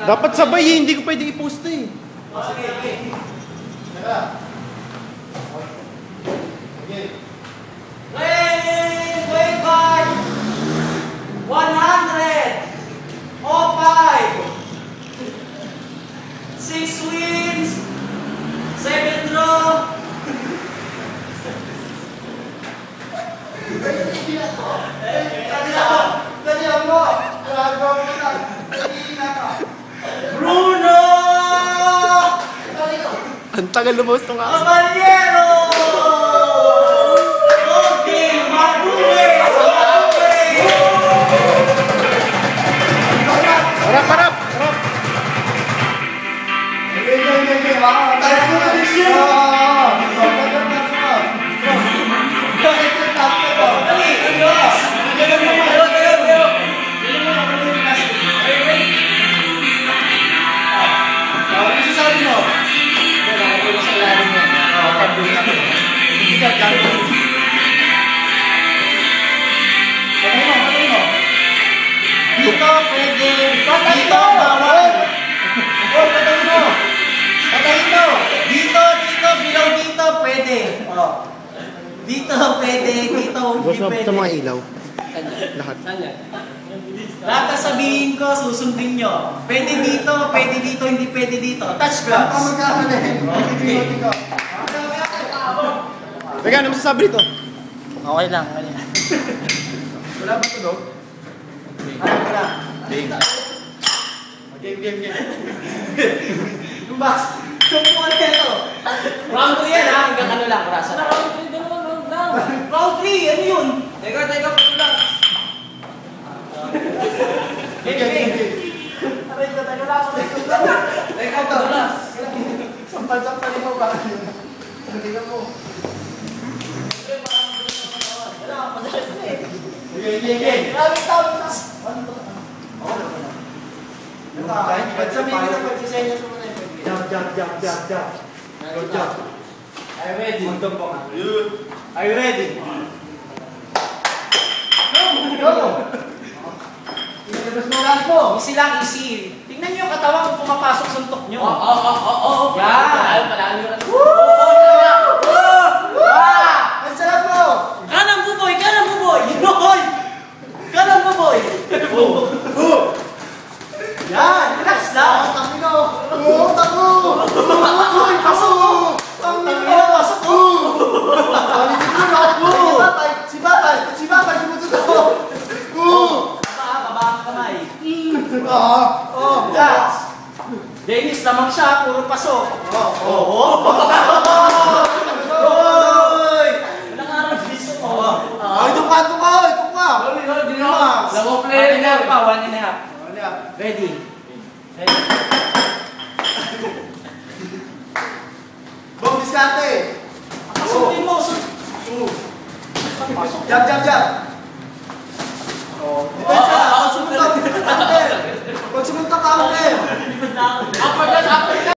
Dapat sabay eh, hindi ko pwede i-post eh. Okay. Wait, 100. Oh, 5. 6 wins. 7 draw. Bruno! Ang tagal lumos nung ako. Caballero! Okay, Marbules! Harap! Dito pwede. Patayin mo! Bawal! Patayin mo! Patayin mo! Dito, bilaw dito, pwede. Dito pwede, dito hindi pwede. Sa mga ilaw. Lahat. Lahat na sabihin ko, susundin nyo. Pwede dito, hindi pwede dito. Touch gloves. Teka, ano masasabi dito? Okay lang. Wala ba ito, Dog? Wala. Game. Yung box. Yung mga nito. Round 3 yan ha, hanggang ano lang, rasa. Round 3, ano yun? Teka, patulas. Game. Teka lang. Teka, patulas. Sampal mo ba? Tingnan mo. Game. Ba't sabihin ko na pagsisenyas mo na yun? Jump. Go jump. Are you ready? Are you ready? Go! Ilabas mo lang po. Easy lang, easy. Tingnan niyo yung katawan kung pumapasok suntok niyo. Oo. Yan. Ang sarap mo! Kanang buboy! Hoy! Kanang buboy! Yan! Relax lang! Tangino! Tako! Uy! Pasok! Tangino! Pasok ko! Si Batay! Sumusunod ko! Baba ang kamay. Relax! Dennis, tamang siya. Puro pasok. Walang araw, biso mo. Ito ka! Relax! One and a half. Ready? Bong, diskarte! Pasukin mo. Jab! Depensa! Pag sumuntok, counter!